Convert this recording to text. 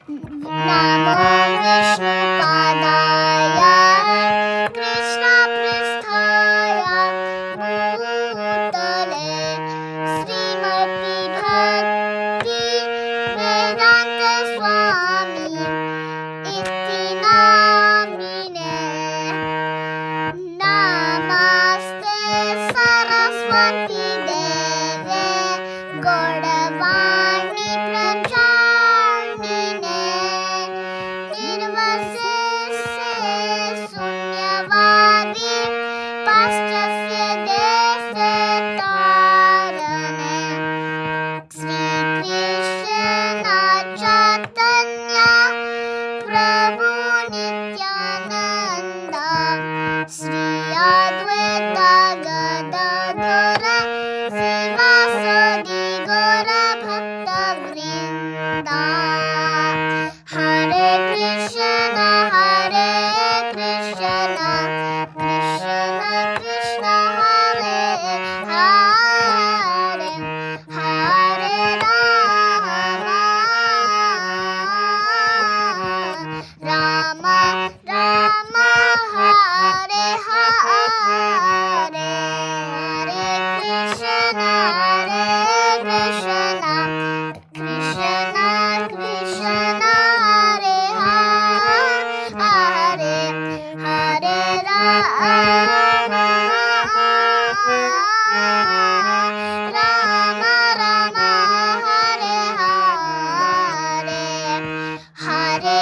नमो विष्णुपादाय कृष्णपृष्ठाय भूतले श्रीमति भक्ति वेदांत स्वामी इति नामिने नमस्ते सरस्वती देवे गौरवाणी प्रचारिणे निर्विशेषे शून्यवादी पाश्चात्य देशे तारणे श्रीकृष्ण चैतन्य प्रभु नित्यानंद श्री अद्वैत गदाधर शिवासादि गौर भक्तवृंद हरे कृष्ण कृष्ण कृष्ण हरे हरे हरे राम राम हरे हरे हरे कृष्ण कृष्ण कृष्ण हरे हरे हरे राम राम राम हरे हरे हरे